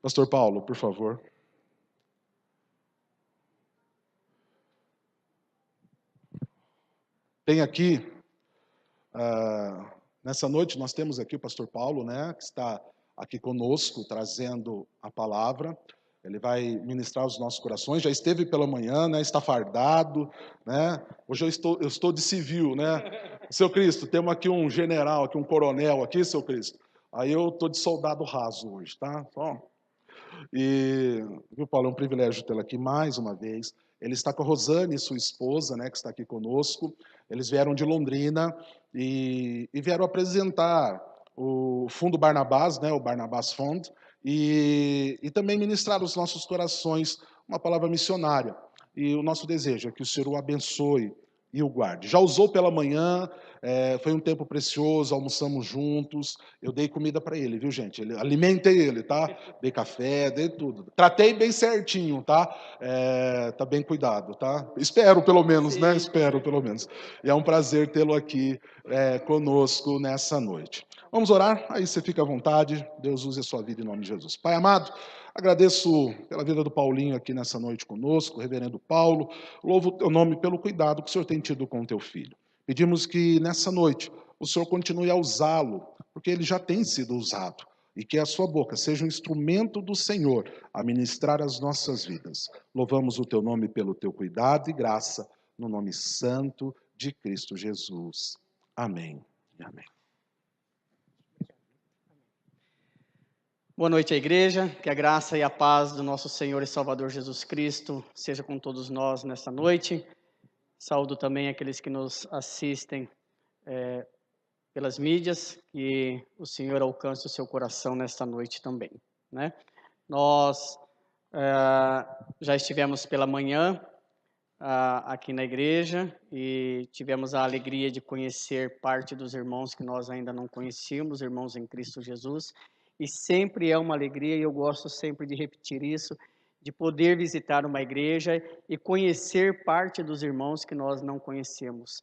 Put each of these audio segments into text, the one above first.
Pastor Paulo, por favor. Tem aqui, nessa noite, nós temos aqui o pastor Paulo, né, que está aqui conosco, trazendo a palavra. Ele vai ministrar os nossos corações. Já esteve pela manhã, né, está fardado, né? Hoje eu estou de civil, né? Seu Cristo, temos aqui um general, aqui um coronel aqui, seu Cristo. Aí eu estou de soldado raso hoje, tá? E, viu, Paulo, é um privilégio tê-lo aqui mais uma vez. Ele está com a Rosane, sua esposa, né, que está aqui conosco. Eles vieram de Londrina e vieram apresentar o Fundo Barnabás, né, o Barnabás Fund, e também ministrar aos nossos corações uma palavra missionária. E o nosso desejo é que o Senhor o abençoe e o guarde. Já usou pela manhã, foi um tempo precioso, almoçamos juntos, eu dei comida para ele, viu, gente? Alimentei ele, tá? Dei café, dei tudo. Tratei bem certinho, tá? Tá bem cuidado, tá? Espero, pelo menos, né? Espero, pelo menos. E é um prazer tê-lo aqui conosco nessa noite. Vamos orar? Aí você fica à vontade. Deus use a sua vida em nome de Jesus. Pai amado, agradeço pela vida do Paulinho aqui nessa noite conosco, reverendo Paulo. Louvo o teu nome pelo cuidado que o Senhor tem tido com o teu filho. Pedimos que nessa noite o Senhor continue a usá-lo, porque ele já tem sido usado, e que a sua boca seja um instrumento do Senhor a ministrar as nossas vidas. Louvamos o teu nome pelo teu cuidado e graça, no nome santo de Cristo Jesus. Amém e amém. Boa noite à igreja, que a graça e a paz do nosso Senhor e Salvador Jesus Cristo seja com todos nós nesta noite. Saúdo também aqueles que nos assistem pelas mídias, que o Senhor alcance o seu coração nesta noite também, né? Nós já estivemos pela manhã aqui na igreja e tivemos a alegria de conhecer parte dos irmãos que nós ainda não conhecíamos, irmãos em Cristo Jesus. E sempre é uma alegria, e eu gosto sempre de repetir isso, de poder visitar uma igreja e conhecer parte dos irmãos que nós não conhecemos.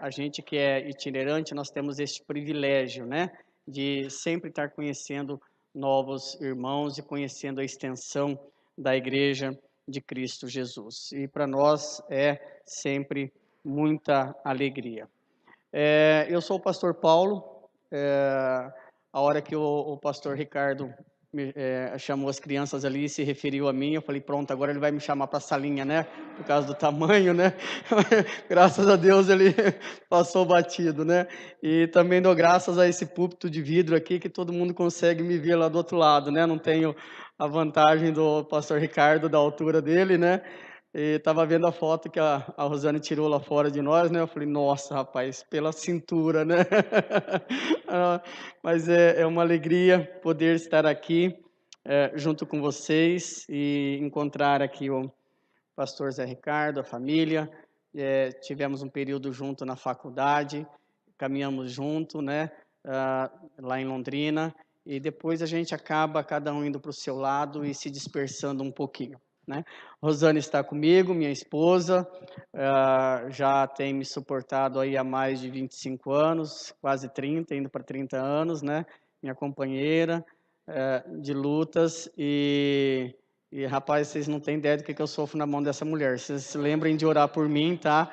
A gente que é itinerante, nós temos este privilégio, né, de sempre estar conhecendo novos irmãos e conhecendo a extensão da igreja de Cristo Jesus. E para nós é sempre muita alegria. Eu sou o pastor Paulo. A hora que o pastor Ricardo chamou as crianças ali e se referiu a mim, eu falei, pronto, agora ele vai me chamar para a salinha, né? Por causa do tamanho, né? Graças a Deus ele passou batido, né? E também dou graças a esse púlpito de vidro aqui, que todo mundo consegue me ver lá do outro lado, né? Não tenho a vantagem do pastor Ricardo, da altura dele, né? E estava vendo a foto que a Rosane tirou lá fora de nós, né? Eu falei, nossa, rapaz, pela cintura, né? Mas é uma alegria poder estar aqui junto com vocês e encontrar aqui o pastor Zé Ricardo, a família. Tivemos um período junto na faculdade, caminhamos junto, né? Lá em Londrina. E depois a gente acaba cada um indo para o seu lado e se dispersando um pouquinho, né? Rosane está comigo, minha esposa, já tem me suportado aí há mais de 25 anos, quase 30, indo para 30 anos, né? Minha companheira de lutas e rapaz, vocês não têm ideia do que eu sofro na mão dessa mulher. Vocês se lembrem de orar por mim, tá?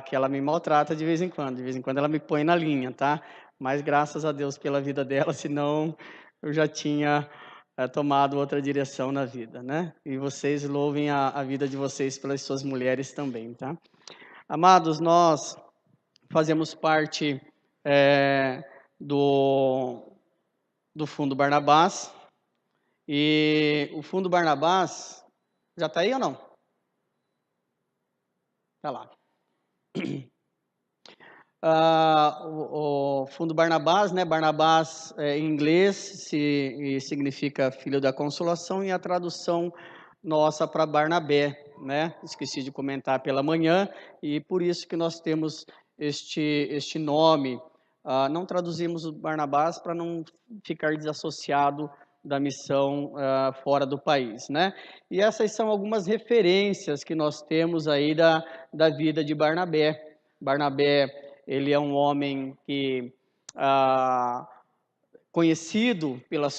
Que ela me maltrata de vez em quando ela me põe na linha, tá? Mas graças a Deus pela vida dela, senão eu já tinha tomado outra direção na vida, né? E vocês louvem a vida de vocês pelas suas mulheres também, tá? Amados, nós fazemos parte do Fundo Barnabás, e o Fundo Barnabás, já está aí ou não? Está lá. O Fundo Barnabás, né? Barnabás em inglês significa filho da consolação, e a tradução nossa para Barnabé, né? Esqueci de comentar pela manhã, e por isso que nós temos este nome. Não traduzimos o Barnabás para não ficar desassociado da missão fora do país, né? E essas são algumas referências que nós temos aí da vida de Barnabé. Barnabé, ele é um homem que conhecido pela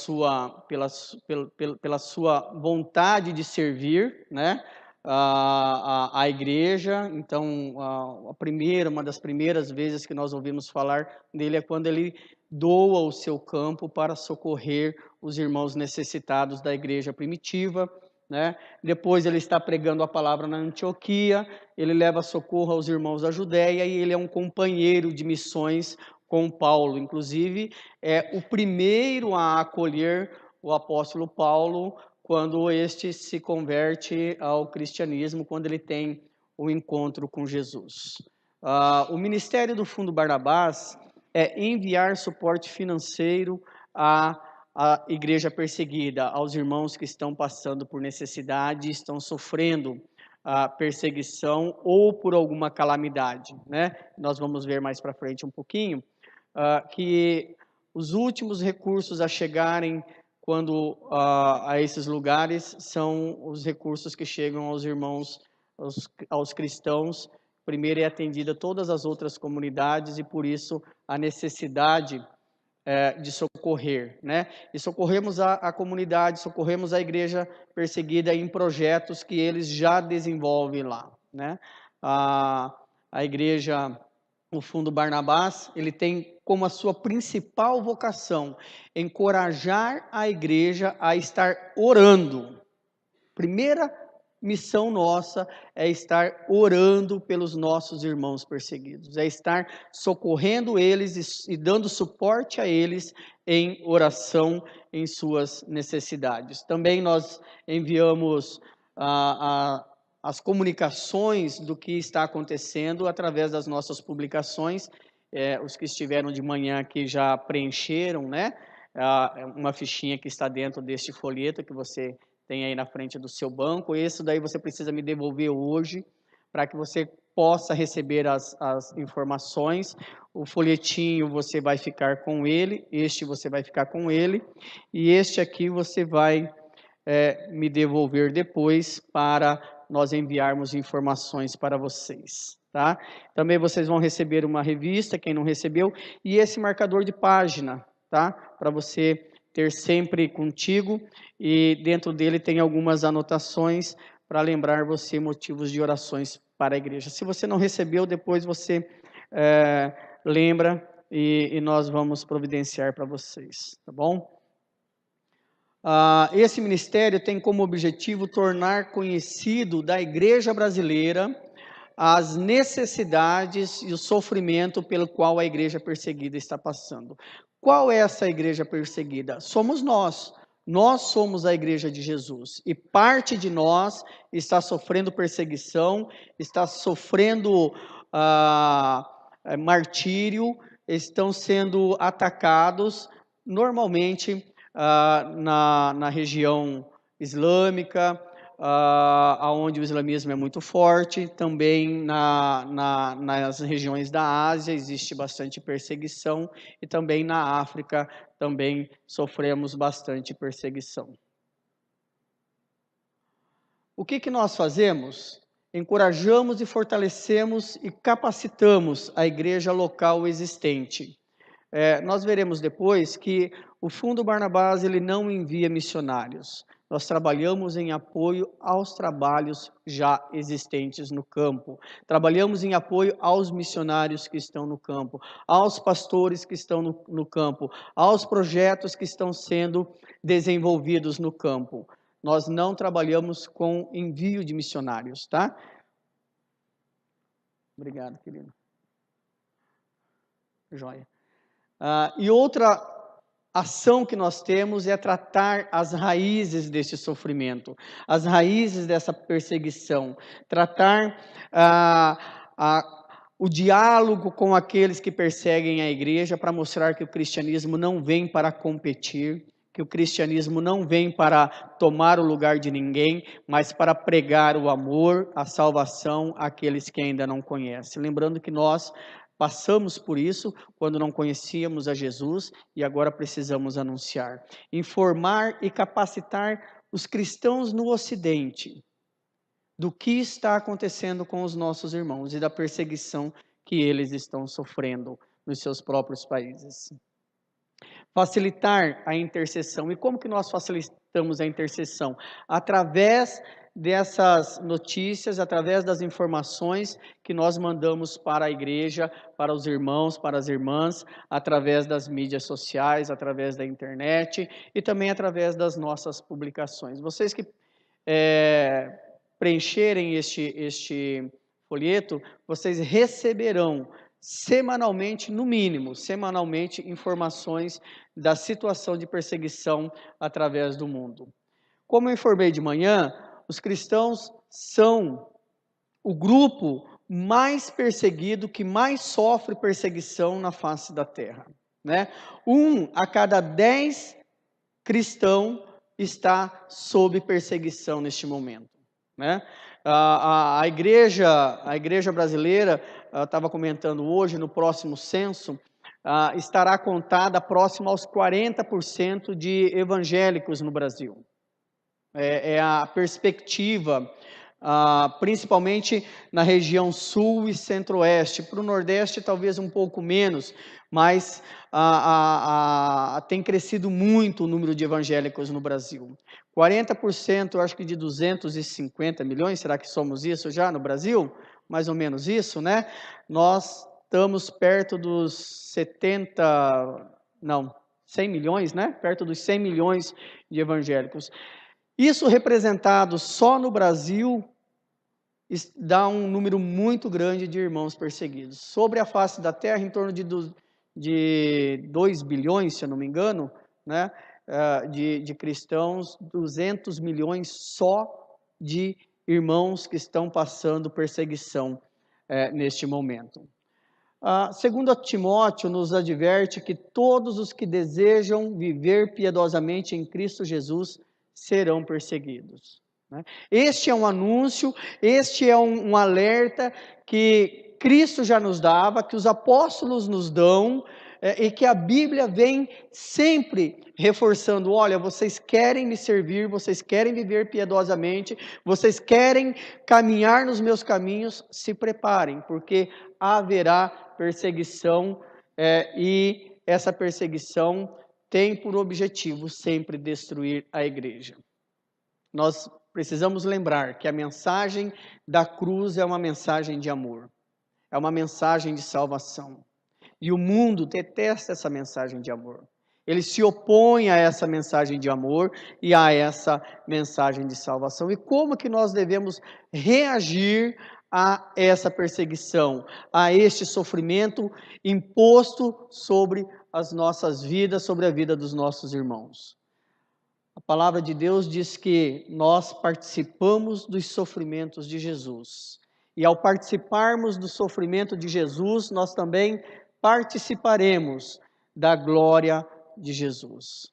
sua vontade de servir, né, a igreja. Então, uma das primeiras vezes que nós ouvimos falar dele é quando ele doa o seu campo para socorrer os irmãos necessitados da igreja primitiva, né? Depois ele está pregando a palavra na Antioquia, ele leva socorro aos irmãos da Judéia e ele é um companheiro de missões com Paulo. Inclusive, é o primeiro a acolher o apóstolo Paulo quando este se converte ao cristianismo, quando ele tem o encontro com Jesus. O ministério do Fundo Barnabás é enviar suporte financeiro à igreja perseguida, aos irmãos que estão passando por necessidade, estão sofrendo perseguição ou por alguma calamidade, né? Nós vamos ver mais para frente um pouquinho, que os últimos recursos a chegarem quando a esses lugares são os recursos que chegam aos irmãos, aos cristãos. Primeiro é atendida todas as outras comunidades e por isso a necessidade de socorrer, né? E socorremos a comunidade, socorremos a igreja perseguida em projetos que eles já desenvolvem lá, né? A igreja, o Fundo Barnabás, ele tem como a sua principal vocação encorajar a igreja a estar orando. Primeira missão nossa é estar orando pelos nossos irmãos perseguidos, é estar socorrendo eles e dando suporte a eles em oração em suas necessidades. Também nós enviamos as comunicações do que está acontecendo através das nossas publicações. Os que estiveram de manhã aqui já preencheram, né? Uma fichinha que está dentro deste folheto que você tem aí na frente do seu banco. Esse daí você precisa me devolver hoje, para que você possa receber as informações. O folhetinho você vai ficar com ele, este você vai ficar com ele, e este aqui você vai me devolver depois para nós enviarmos informações para vocês, tá? Também vocês vão receber uma revista, quem não recebeu, e esse marcador de página, tá? Para você ter sempre contigo, e dentro dele tem algumas anotações para lembrar você motivos de orações para a igreja. Se você não recebeu, depois você lembra e nós vamos providenciar para vocês, tá bom? Esse ministério tem como objetivo tornar conhecido da igreja brasileira as necessidades e o sofrimento pelo qual a igreja perseguida está passando. Qual é essa igreja perseguida? Somos nós. Nós somos a igreja de Jesus. E parte de nós está sofrendo perseguição, está sofrendo martírio, estão sendo atacados, normalmente na região islâmica, onde o islamismo é muito forte, também nas regiões da Ásia existe bastante perseguição, e também na África também sofremos bastante perseguição. O que nós fazemos? Encorajamos e fortalecemos e capacitamos a igreja local existente. Nós veremos depois que o Fundo Barnabás ele não envia missionários. Nós trabalhamos em apoio aos trabalhos já existentes no campo. Trabalhamos em apoio aos missionários que estão no campo, aos pastores que estão no campo, aos projetos que estão sendo desenvolvidos no campo. Nós não trabalhamos com envio de missionários, tá? Obrigado, querido. Joia. E outra ação que nós temos é tratar as raízes desse sofrimento, as raízes dessa perseguição, tratar o diálogo com aqueles que perseguem a igreja para mostrar que o cristianismo não vem para competir, que o cristianismo não vem para tomar o lugar de ninguém, mas para pregar o amor, a salvação àqueles que ainda não conhecem. Lembrando que nós passamos por isso quando não conhecíamos a Jesus e agora precisamos anunciar. Informar e capacitar os cristãos no Ocidente do que está acontecendo com os nossos irmãos e da perseguição que eles estão sofrendo nos seus próprios países. Facilitar a intercessão. E como que nós facilitamos a intercessão? Através dessas notícias, através das informações que nós mandamos para a igreja, para os irmãos, para as irmãs, através das mídias sociais, através da internet e também através das nossas publicações. Vocês que preencherem este folheto, vocês receberão semanalmente, no mínimo, semanalmente, informações da situação de perseguição através do mundo. Como eu informei de manhã, os cristãos são o grupo mais perseguido, que mais sofre perseguição na face da terra, né? 1 a cada 10 cristãos está sob perseguição neste momento, né? A igreja brasileira, estava comentando hoje, no próximo censo, estará contada próximo aos 40% de evangélicos no Brasil. É a perspectiva, principalmente na região sul e centro-oeste. Para o nordeste, talvez um pouco menos, mas tem crescido muito o número de evangélicos no Brasil. 40%, eu acho que de 250 milhões, será que somos isso já no Brasil? Mais ou menos isso, né? Nós estamos perto dos 100 milhões, né? Perto dos 100 milhões de evangélicos. Isso representado só no Brasil dá um número muito grande de irmãos perseguidos. Sobre a face da terra, em torno de 2 bilhões, se eu não me engano, né? De cristãos, 200 milhões só de irmãos que estão passando perseguição neste momento. Segundo Timóteo nos adverte que todos os que desejam viver piedosamente em Cristo Jesus serão perseguidos, né? Este é um anúncio, este é um alerta que Cristo já nos dava, que os apóstolos nos dão, e que a Bíblia vem sempre reforçando: olha, vocês querem me servir, vocês querem viver piedosamente, vocês querem caminhar nos meus caminhos, se preparem, porque haverá perseguição, e essa perseguição tem por objetivo sempre destruir a igreja. Nós precisamos lembrar que a mensagem da cruz é uma mensagem de amor, é uma mensagem de salvação. E o mundo detesta essa mensagem de amor. Ele se opõe a essa mensagem de amor e a essa mensagem de salvação. E como que nós devemos reagir a essa perseguição, a este sofrimento imposto sobre as nossas vidas, sobre a vida dos nossos irmãos? A palavra de Deus diz que nós participamos dos sofrimentos de Jesus. E ao participarmos do sofrimento de Jesus, nós também participaremos da glória de Jesus.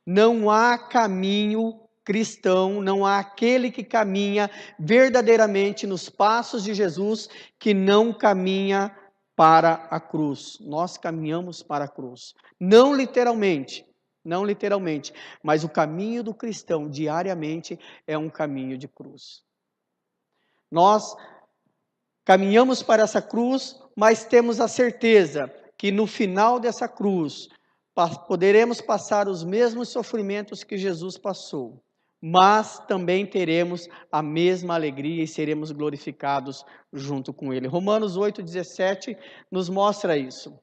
Não há caminho cristão, não há aquele que caminha verdadeiramente nos passos de Jesus que não caminha para a cruz. Nós caminhamos para a cruz. Não literalmente, mas o caminho do cristão diariamente é um caminho de cruz. Nós caminhamos para essa cruz, mas temos a certeza que no final dessa cruz poderemos passar os mesmos sofrimentos que Jesus passou, mas também teremos a mesma alegria e seremos glorificados junto com Ele. Romanos 8,17 nos mostra isso.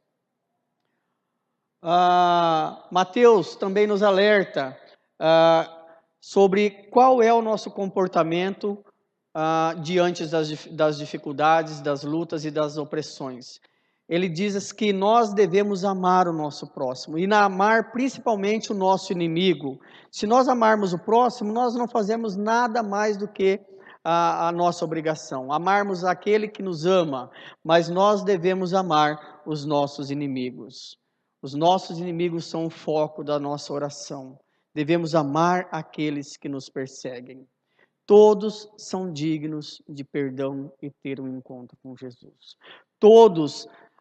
Mateus também nos alerta sobre qual é o nosso comportamento diante das dificuldades, das lutas e das opressões. Ele diz que nós devemos amar o nosso próximo, e amar principalmente o nosso inimigo. Se nós amarmos o próximo, nós não fazemos nada mais do que a nossa obrigação, amarmos aquele que nos ama, mas nós devemos amar os nossos inimigos. Os nossos inimigos são o foco da nossa oração. Devemos amar aqueles que nos perseguem. Todos são dignos de perdão e ter um encontro com Jesus.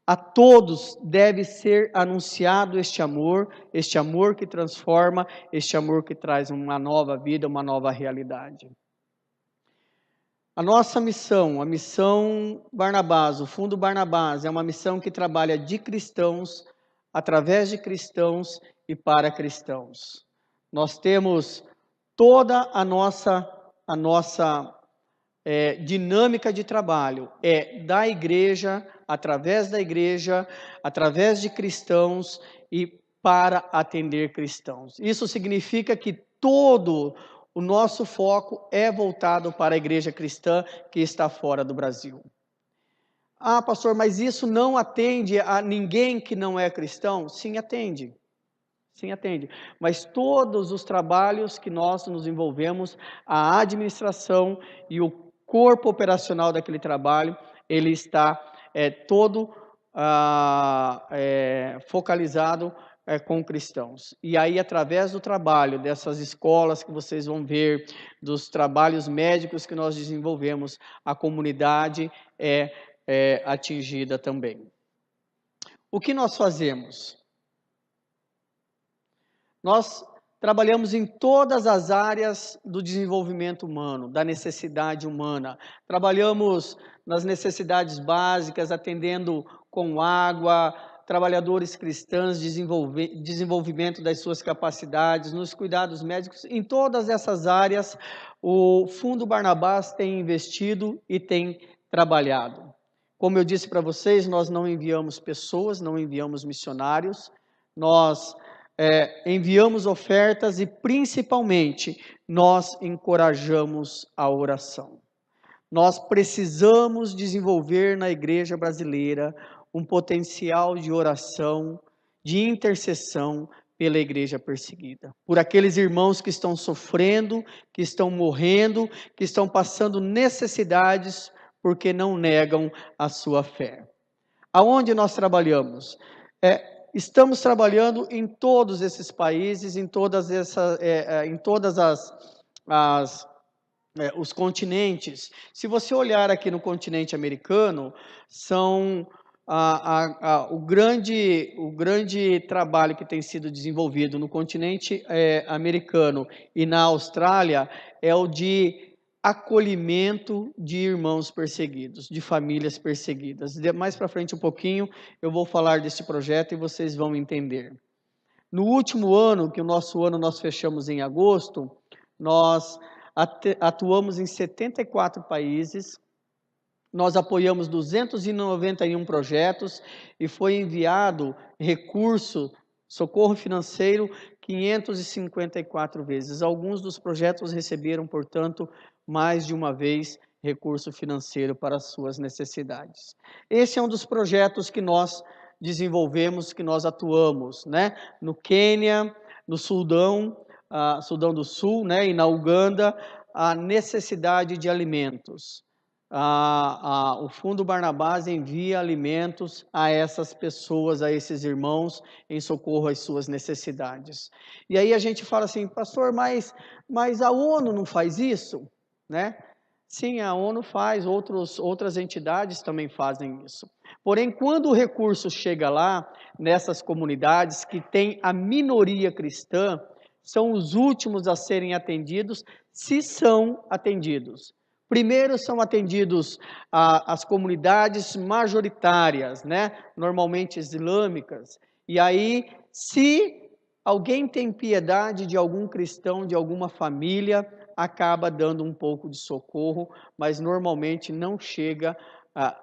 A todos deve ser anunciado este amor que transforma, este amor que traz uma nova vida, uma nova realidade. A nossa missão, a missão Barnabás, o Fundo Barnabás, é uma missão que trabalha de cristãos, através de cristãos e para cristãos. Nós temos toda a nossa dinâmica de trabalho da igreja, através de cristãos e para atender cristãos. Isso significa que todo o nosso foco é voltado para a igreja cristã que está fora do Brasil. Ah, pastor, mas isso não atende a ninguém que não é cristão? Sim, atende. Sim, atende. Mas todos os trabalhos que nós nos envolvemos, a administração e o corpo operacional daquele trabalho, ele está todo focalizado com cristãos. E aí, através do trabalho dessas escolas que vocês vão ver, dos trabalhos médicos que nós desenvolvemos, a comunidade é atingida também. O que nós fazemos? Nós trabalhamos em todas as áreas do desenvolvimento humano, da necessidade humana. Trabalhamos nas necessidades básicas, atendendo com água, trabalhadores cristãos, desenvolvimento das suas capacidades, nos cuidados médicos. Em todas essas áreas, o Fundo Barnabás tem investido e tem trabalhado. Como eu disse para vocês, nós não enviamos pessoas, não enviamos missionários, nós enviamos ofertas e, principalmente, nós encorajamos a oração. Nós precisamos desenvolver na igreja brasileira um potencial de oração, de intercessão pela igreja perseguida, por aqueles irmãos que estão sofrendo, que estão morrendo, que estão passando necessidades porque não negam a sua fé. Aonde nós trabalhamos? Estamos trabalhando em todos esses países, em todas os continentes. Se você olhar aqui no continente americano, são o grande trabalho que tem sido desenvolvido no continente americano e na Austrália é o de acolhimento de irmãos perseguidos, de famílias perseguidas. Mais para frente um pouquinho, eu vou falar desse projeto e vocês vão entender. No último ano, que o nosso ano nós fechamos em agosto, nós atuamos em 74 países, nós apoiamos 291 projetos e foi enviado recurso, socorro financeiro, 554 vezes. Alguns dos projetos receberam, portanto, mais de uma vez recurso financeiro para as suas necessidades. Esse é um dos projetos que nós desenvolvemos, que nós atuamos, né? No Quênia, no Sudão do Sul, né? E na Uganda, a necessidade de alimentos. O Fundo Barnabás envia alimentos a essas pessoas, a esses irmãos, em socorro às suas necessidades. E aí a gente fala assim, pastor, mas a ONU não faz isso? Né? Sim, a ONU faz, outras entidades também fazem isso. Porém, quando o recurso chega lá, nessas comunidades que tem a minoria cristã, são os últimos a serem atendidos, se são atendidos. Primeiro são atendidos as comunidades majoritárias, né? Normalmente islâmicas. E aí, se alguém tem piedade de algum cristão, de alguma família, acaba dando um pouco de socorro, mas normalmente não chega,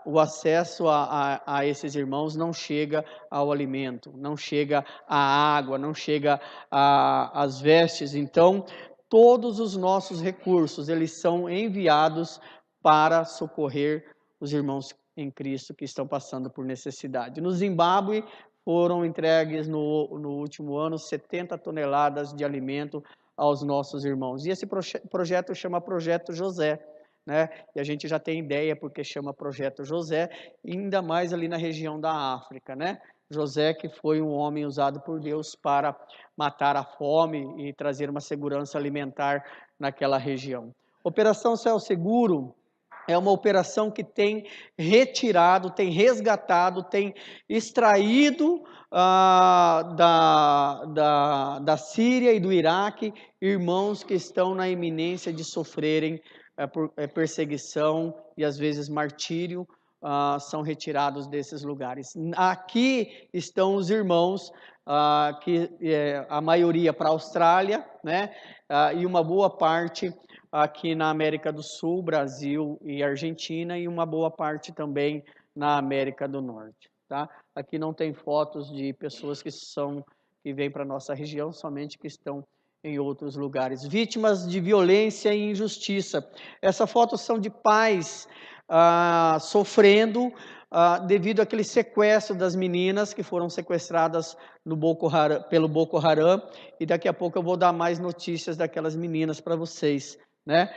o acesso a esses irmãos não chega ao alimento, não chega à água, não chega às vestes. Então, todos os nossos recursos, eles são enviados para socorrer os irmãos em Cristo que estão passando por necessidade. No Zimbábue, foram entregues no último ano 70 toneladas de alimento aos nossos irmãos. E esse projeto chama Projeto José, né? E a gente já tem ideia porque chama Projeto José, ainda mais ali na região da África, né? José, que foi um homem usado por Deus para matar a fome e trazer uma segurança alimentar naquela região. Operação Céu Seguro é uma operação que tem retirado, tem resgatado, tem extraído da Síria e do Iraque irmãos que estão na iminência de sofrerem perseguição e às vezes martírio, são retirados desses lugares. Aqui estão os irmãos a maioria para a Austrália, né? E uma boa parte aqui na América do Sul, Brasil e Argentina, e uma boa parte também na América do Norte, tá? Aqui não tem fotos de pessoas que vêm para a nossa região, somente que estão em outros lugares. Vítimas de violência e injustiça. Essas fotos são de pais sofrendo devido àquele sequestro das meninas que foram sequestradas pelo Boko Haram, e daqui a pouco eu vou dar mais notícias daquelas meninas para vocês, né?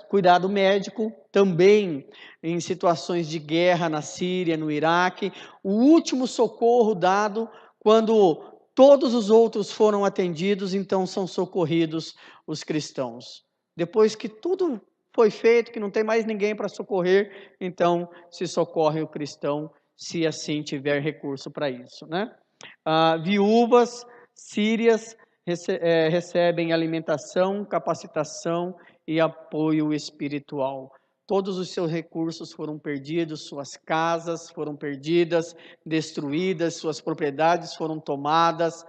Cuidado médico, também em situações de guerra na Síria, no Iraque, o último socorro dado quando todos os outros foram atendidos, então são socorridos os cristãos. Depois que tudo foi feito, que não tem mais ninguém para socorrer, então se socorre o cristão, se assim tiver recurso para isso, né? Viúvas sírias recebem alimentação, capacitação e apoio espiritual. Todos os seus recursos foram perdidos, suas casas foram perdidas, destruídas, suas propriedades foram tomadas,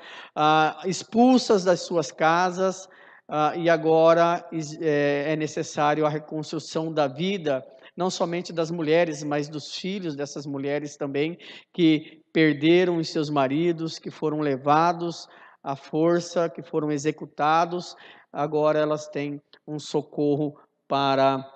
expulsas das suas casas, e agora é necessário a reconstrução da vida, não somente das mulheres, mas dos filhos dessas mulheres também, que perderam os seus maridos, que foram levados à força, que foram executados, agora elas têm um socorro para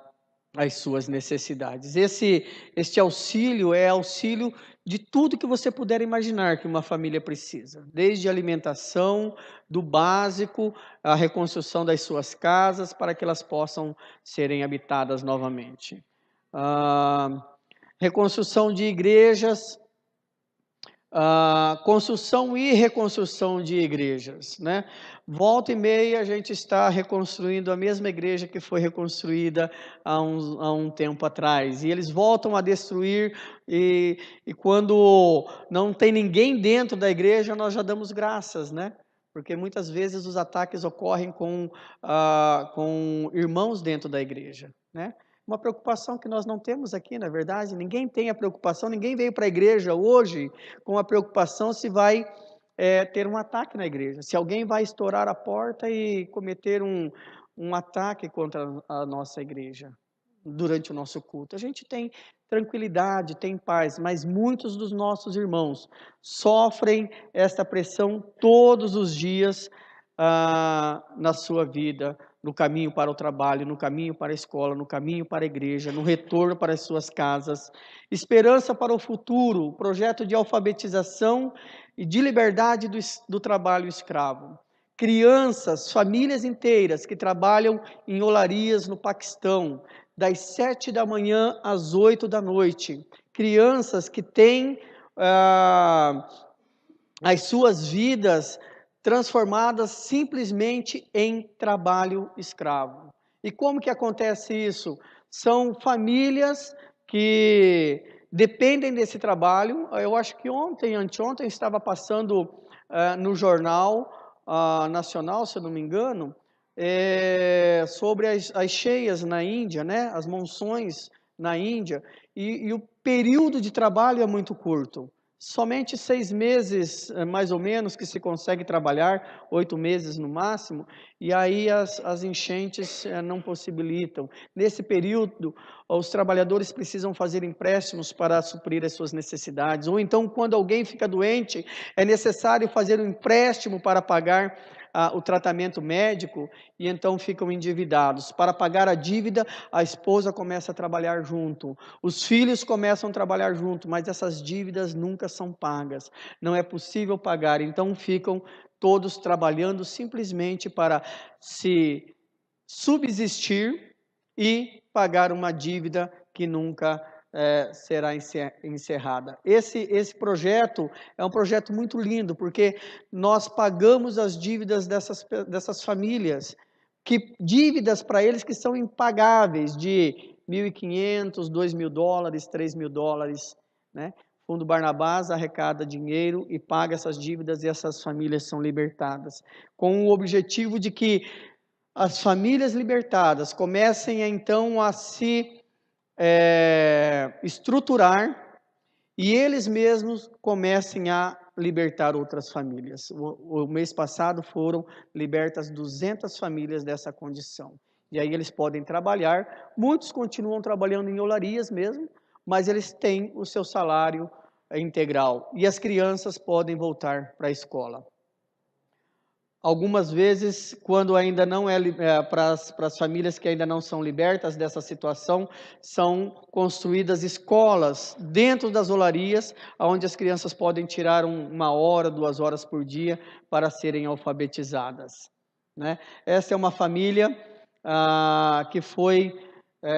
as suas necessidades. Este auxílio é auxílio de tudo que você puder imaginar que uma família precisa, desde a alimentação, do básico, a reconstrução das suas casas, para que elas possam serem habitadas novamente. Reconstrução de igrejas, construção e reconstrução de igrejas, né? Volta e meia a gente está reconstruindo a mesma igreja que foi reconstruída há um tempo atrás, e eles voltam a destruir, e quando não tem ninguém dentro da igreja, nós já damos graças, né? Porque muitas vezes os ataques ocorrem com irmãos dentro da igreja, né? Uma preocupação que nós não temos aqui, na verdade, ninguém tem a preocupação, ninguém veio para a igreja hoje com a preocupação se vai ter um ataque na igreja, se alguém vai estourar a porta e cometer um ataque contra a nossa igreja durante o nosso culto. A gente tem tranquilidade, tem paz, mas muitos dos nossos irmãos sofrem esta pressão todos os dias na sua vida, no caminho para o trabalho, no caminho para a escola, no caminho para a igreja, no retorno para as suas casas. Esperança para o futuro, projeto de alfabetização e de liberdade do trabalho escravo. Crianças, famílias inteiras que trabalham em olarias no Paquistão, das 7 da manhã às 8 da noite. Crianças que têm as suas vidas transformadas simplesmente em trabalho escravo. E como que acontece isso? São famílias que dependem desse trabalho. Eu acho que anteontem, estava passando no jornal nacional, se eu não me engano, sobre as cheias na Índia, né? As monções na Índia, e o período de trabalho é muito curto. Somente 6 meses, mais ou menos, que se consegue trabalhar, 8 meses no máximo, e aí as enchentes não possibilitam. Nesse período, os trabalhadores precisam fazer empréstimos para suprir as suas necessidades, ou então, quando alguém fica doente, é necessário fazer um empréstimo para pagar o tratamento médico, e então ficam endividados. Para pagar a dívida, a esposa começa a trabalhar junto, os filhos começam a trabalhar junto, mas essas dívidas nunca são pagas, não é possível pagar, então ficam todos trabalhando simplesmente para se subsistir e pagar uma dívida que nunca será encerrada. Esse projeto é um projeto muito lindo, porque nós pagamos as dívidas dessas famílias, dívidas para eles que são impagáveis, de $1.500, $2.000, $3.000, né? O Fundo Barnabás arrecada dinheiro e paga essas dívidas, e essas famílias são libertadas, com o objetivo de que as famílias libertadas comecem então a se estruturar, e eles mesmos comecem a libertar outras famílias. O mês passado foram libertas 200 famílias dessa condição. E aí eles podem trabalhar, muitos continuam trabalhando em olarias mesmo, mas eles têm o seu salário integral. E as crianças podem voltar para a escola. Algumas vezes, quando ainda não para as famílias que ainda não são libertas dessa situação, são construídas escolas dentro das olarias, onde as crianças podem tirar 1 hora, 2 horas por dia para serem alfabetizadas, né? Essa é uma família que foi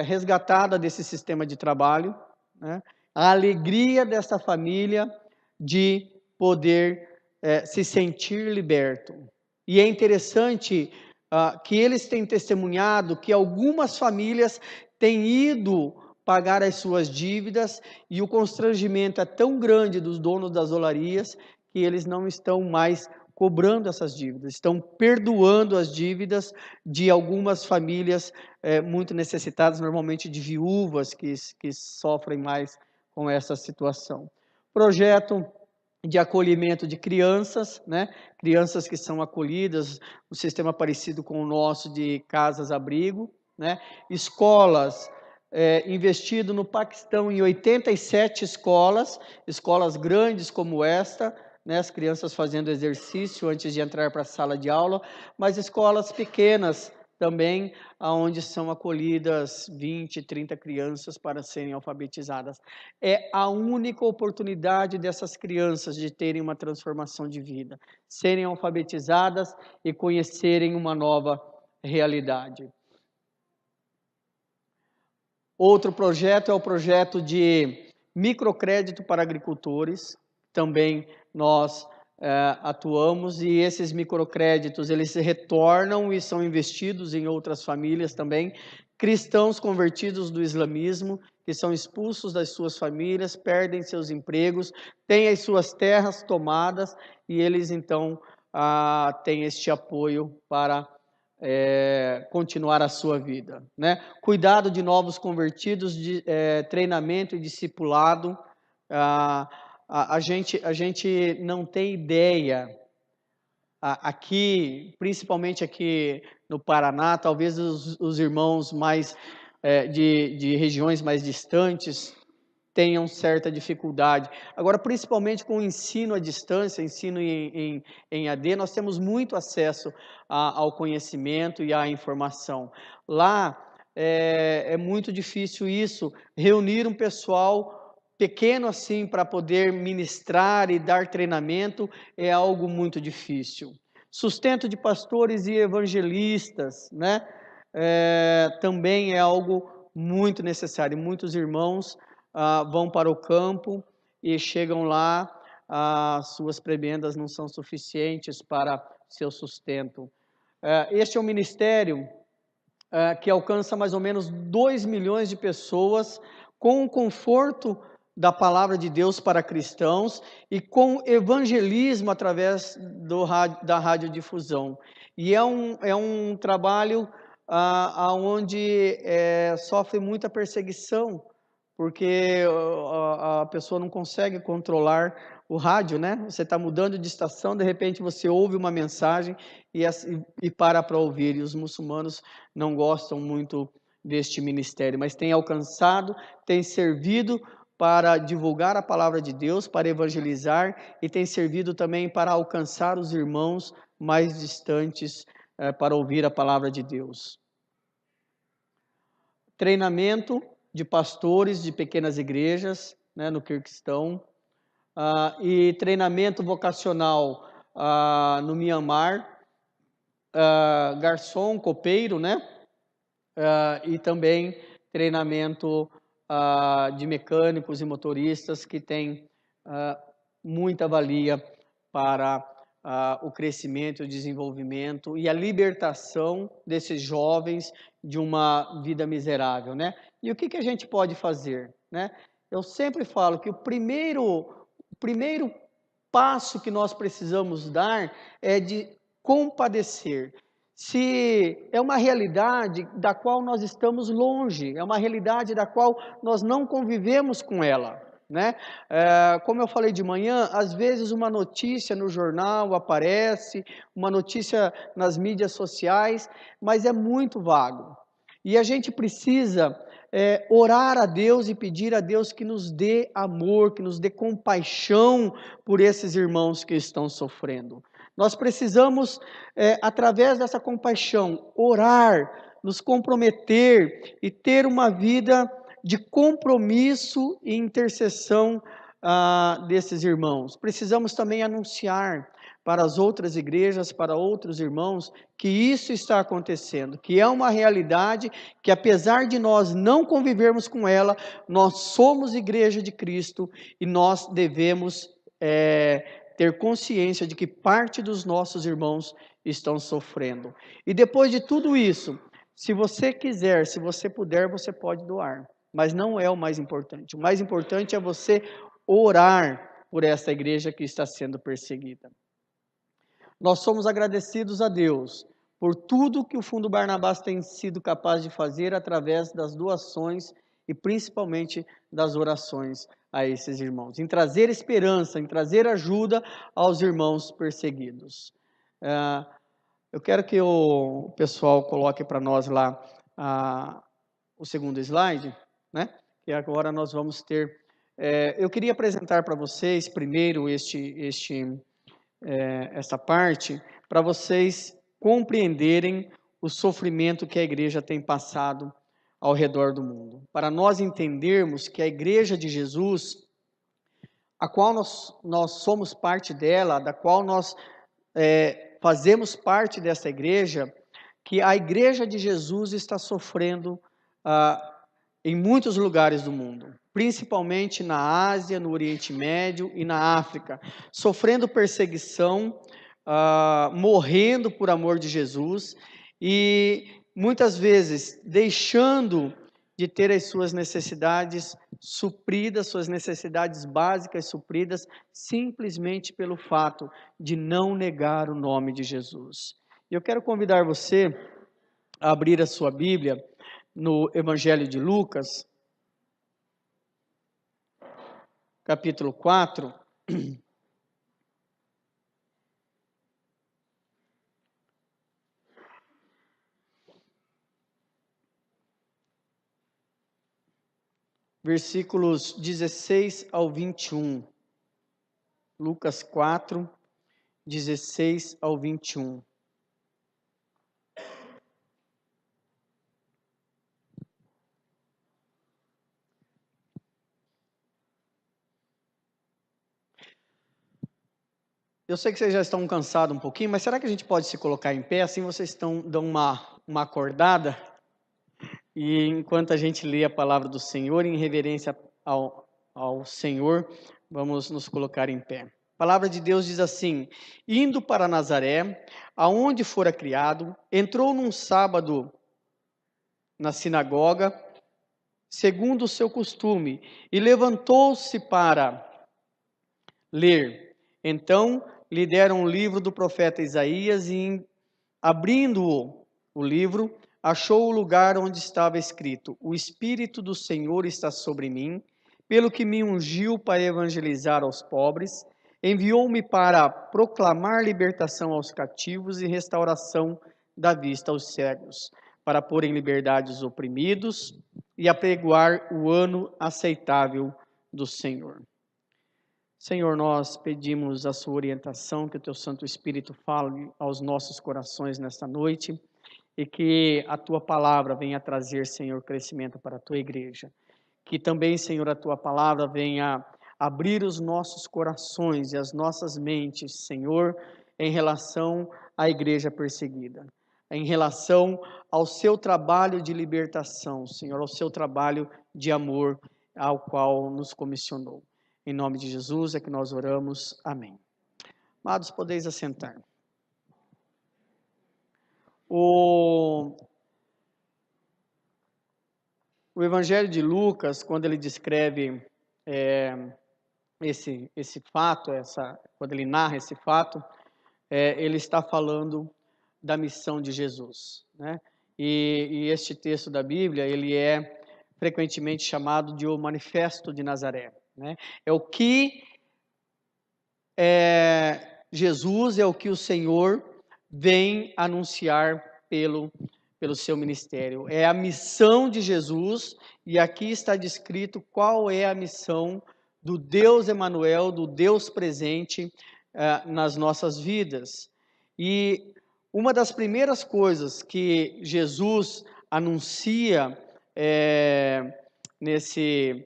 resgatada desse sistema de trabalho, né? A alegria dessa família de poder se sentir liberto. E é interessante que eles têm testemunhado que algumas famílias têm ido pagar as suas dívidas e o constrangimento é tão grande dos donos das olarias que eles não estão mais cobrando essas dívidas, estão perdoando as dívidas de algumas famílias muito necessitadas, normalmente de viúvas que sofrem mais com essa situação. Projeto de acolhimento de crianças, né? Crianças que são acolhidas, um sistema parecido com o nosso de casas-abrigo, né? Escolas, investido no Paquistão em 87 escolas grandes como esta, né? As crianças fazendo exercício antes de entrar para a sala de aula, mas escolas pequenas também, onde são acolhidas 20, 30 crianças para serem alfabetizadas. É a única oportunidade dessas crianças de terem uma transformação de vida, serem alfabetizadas e conhecerem uma nova realidade. Outro projeto é o projeto de microcrédito para agricultores, também nós atuamos, e esses microcréditos, eles se retornam e são investidos em outras famílias também, cristãos convertidos do islamismo, que são expulsos das suas famílias, perdem seus empregos, têm as suas terras tomadas, e eles então têm este apoio para continuar a sua vida, né? Cuidado de novos convertidos, de treinamento e discipulado. A gente não tem ideia, aqui, principalmente aqui no Paraná, talvez os irmãos mais de regiões mais distantes tenham certa dificuldade. Agora, principalmente com o ensino à distância, ensino em AD, nós temos muito acesso ao conhecimento e à informação. Lá é muito difícil isso, reunir um pessoal pequeno assim para poder ministrar e dar treinamento é algo muito difícil. Sustento de pastores e evangelistas, né? Também é algo muito necessário. Muitos irmãos vão para o campo e chegam lá, suas prebendas não são suficientes para seu sustento. Este é um ministério que alcança mais ou menos 2 milhões de pessoas com o conforto da palavra de Deus para cristãos e com evangelismo através da radiodifusão. E é um trabalho onde sofre muita perseguição, porque a pessoa não consegue controlar o rádio, né? Você está mudando de estação, de repente você ouve uma mensagem e para ouvir, e os muçulmanos não gostam muito deste ministério, mas tem alcançado, tem servido para divulgar a palavra de Deus, para evangelizar, e tem servido também para alcançar os irmãos mais distantes para ouvir a palavra de Deus. Treinamento de pastores de pequenas igrejas, né, no Quirguistão, e treinamento vocacional no Mianmar, garçom, copeiro, né, e também treinamento de mecânicos e motoristas, que tem muita valia para o crescimento, o desenvolvimento e a libertação desses jovens de uma vida miserável, né? E o que a gente pode fazer, né? Eu sempre falo que o primeiro passo que nós precisamos dar é de compadecer. Se é uma realidade da qual nós estamos longe, é uma realidade da qual nós não convivemos com ela. né? Como eu falei de manhã, às vezes uma notícia no jornal aparece, uma notícia nas mídias sociais, mas é muito vago. E a gente precisa orar a Deus e pedir a Deus que nos dê amor, que nos dê compaixão por esses irmãos que estão sofrendo. Nós precisamos, através dessa compaixão, orar, nos comprometer e ter uma vida de compromisso e intercessão desses irmãos. Precisamos também anunciar para as outras igrejas, para outros irmãos, que isso está acontecendo, que é uma realidade, que apesar de nós não convivermos com ela, nós somos igreja de Cristo e nós devemos ter consciência de que parte dos nossos irmãos estão sofrendo. E depois de tudo isso, se você quiser, se você puder, você pode doar. Mas não é o mais importante. O mais importante é você orar por essa igreja que está sendo perseguida. Nós somos agradecidos a Deus por tudo que o Fundo Barnabás tem sido capaz de fazer através das doações e principalmente das orações a esses irmãos, em trazer esperança, em trazer ajuda aos irmãos perseguidos. Eu quero que o pessoal coloque para nós lá o segundo slide, né? E agora nós vamos ter. Eu queria apresentar para vocês primeiro essa parte, para vocês compreenderem o sofrimento que a igreja tem passado ao redor do mundo. Para nós entendermos que a igreja de Jesus, a qual nós somos parte dela, da qual nós fazemos parte dessa igreja, que a igreja de Jesus está sofrendo em muitos lugares do mundo, principalmente na Ásia, no Oriente Médio e na África, sofrendo perseguição, morrendo por amor de Jesus e muitas vezes deixando de ter as suas necessidades supridas, suas necessidades básicas supridas, simplesmente pelo fato de não negar o nome de Jesus. E eu quero convidar você a abrir a sua Bíblia no Evangelho de Lucas, capítulo 4. Versículos 16 ao 21. Lucas 4, 16 ao 21. Eu sei que vocês já estão cansados um pouquinho, mas será que a gente pode se colocar em pé? Assim vocês dão uma acordada. E enquanto a gente lê a palavra do Senhor, em reverência ao Senhor, vamos nos colocar em pé. A palavra de Deus diz assim: indo para Nazaré, aonde fora criado, entrou num sábado na sinagoga, segundo o seu costume, e levantou-se para ler. Então lhe deram um livro do profeta Isaías e, abrindo o livro, achou o lugar onde estava escrito: o Espírito do Senhor está sobre mim, pelo que me ungiu para evangelizar aos pobres, enviou-me para proclamar libertação aos cativos e restauração da vista aos cegos, para pôr em liberdade os oprimidos e apregoar o ano aceitável do Senhor. Senhor, nós pedimos a sua orientação, que o teu Santo Espírito fale aos nossos corações nesta noite e que a tua palavra venha trazer, Senhor, crescimento para a tua igreja. Que também, Senhor, a tua palavra venha abrir os nossos corações e as nossas mentes, Senhor, em relação à igreja perseguida, em relação ao seu trabalho de libertação, Senhor, ao seu trabalho de amor ao qual nos comissionou. Em nome de Jesus é que nós oramos. Amém. Amados, podeis assentar. O Evangelho de Lucas, quando ele descreve esse fato, quando ele narra esse fato, ele está falando da missão de Jesus, né? E este texto da Bíblia, ele é frequentemente chamado de o Manifesto de Nazaré. né? É o que Jesus, é o que o Senhor vem anunciar pelo seu ministério. É a missão de Jesus, e aqui está descrito qual é a missão do Deus Emanuel, do Deus presente nas nossas vidas. E uma das primeiras coisas que Jesus anuncia nesse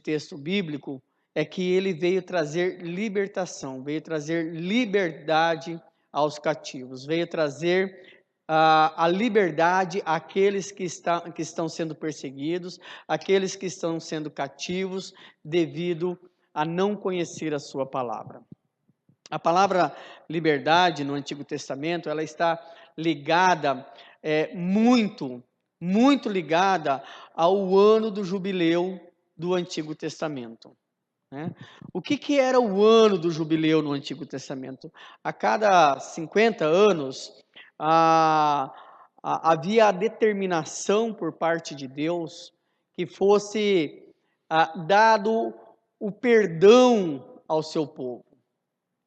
texto bíblico é que ele veio trazer libertação, veio trazer liberdade aos cativos, veio trazer a liberdade àqueles que estão sendo perseguidos, àqueles que estão sendo cativos devido a não conhecer a sua palavra. A palavra liberdade no Antigo Testamento, ela está ligada, muito ligada ao ano do jubileu do Antigo Testamento. Né? O que era o ano do jubileu no Antigo Testamento? A cada 50 anos, havia a determinação por parte de Deus que fosse dado o perdão ao seu povo.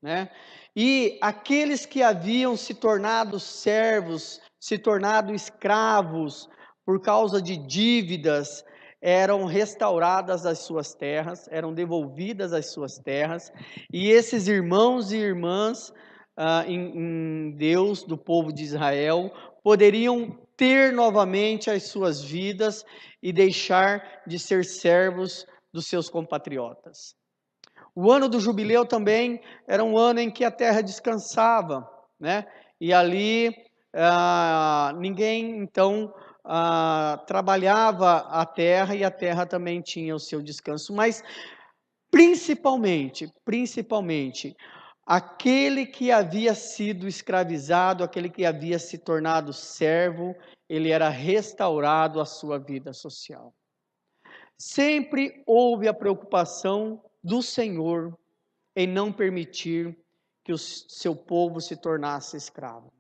Né? E aqueles que haviam se tornado servos, se tornado escravos por causa de dívidas, eram restauradas as suas terras, eram devolvidas as suas terras, e esses irmãos e irmãs em Deus, do povo de Israel, poderiam ter novamente as suas vidas e deixar de ser servos dos seus compatriotas. O ano do jubileu também era um ano em que a terra descansava, né? E ali ninguém, então, trabalhava a terra e a terra também tinha o seu descanso. Mas, principalmente, aquele que havia sido escravizado, aquele que havia se tornado servo, ele era restaurado à sua vida social. Sempre houve a preocupação do Senhor em não permitir que o seu povo se tornasse escravo.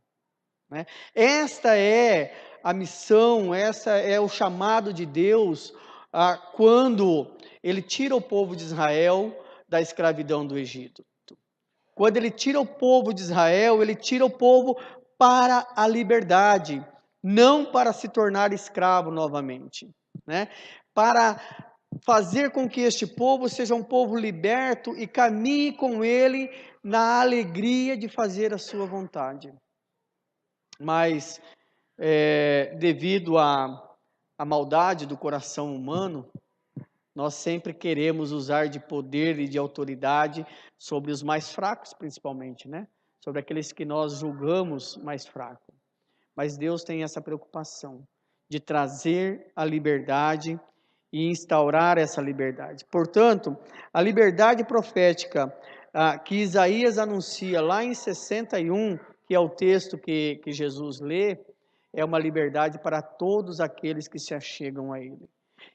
Né? Esta é a missão, essa é o chamado de Deus quando Ele tira o povo de Israel da escravidão do Egito. Quando Ele tira o povo de Israel, Ele tira o povo para a liberdade, não para se tornar escravo novamente. Né? Para fazer com que este povo seja um povo liberto e caminhe com ele na alegria de fazer a sua vontade. Mas, devido à maldade do coração humano, nós sempre queremos usar de poder e de autoridade sobre os mais fracos, principalmente, né? Sobre aqueles que nós julgamos mais fracos. Mas Deus tem essa preocupação de trazer a liberdade e instaurar essa liberdade. Portanto, a liberdade profética que Isaías anuncia lá em 61, que é o texto que Jesus lê, é uma liberdade para todos aqueles que se achegam a Ele.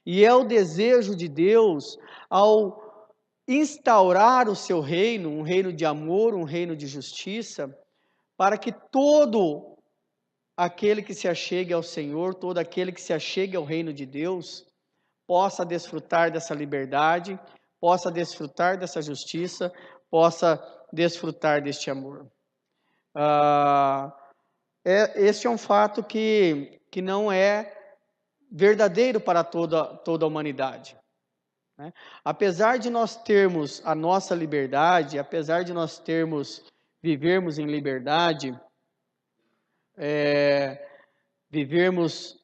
E é o desejo de Deus ao instaurar o seu reino, um reino de amor, um reino de justiça, para que todo aquele que se achegue ao Senhor, todo aquele que se achegue ao reino de Deus, possa desfrutar dessa liberdade, possa desfrutar dessa justiça, possa desfrutar deste amor. Este é um fato que não é verdadeiro para toda a humanidade. Né? Apesar de nós termos a nossa liberdade, apesar de nós vivermos em liberdade, vivermos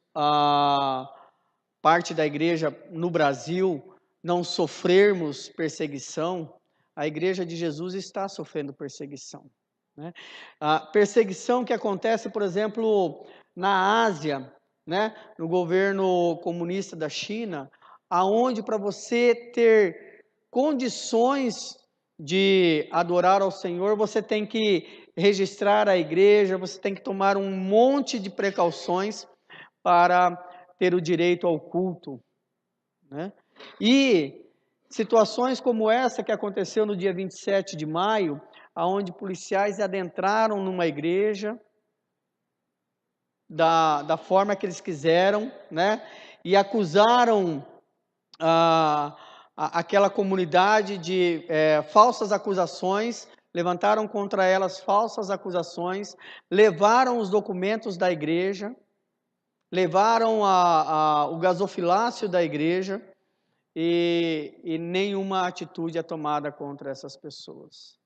parte da igreja no Brasil, não sofrermos perseguição, a igreja de Jesus está sofrendo perseguição. Né? A perseguição que acontece, por exemplo, na Ásia, né? No governo comunista da China, aonde para você ter condições de adorar ao Senhor, você tem que registrar a igreja, você tem que tomar um monte de precauções para ter o direito ao culto. Né? E situações como essa que aconteceu no dia 27 de maio, onde policiais adentraram numa igreja da forma que eles quiseram, né? E acusaram aquela comunidade de falsas acusações, levantaram contra elas falsas acusações, levaram os documentos da igreja, levaram o gasofilácio da igreja, e nenhuma atitude é tomada contra essas pessoas.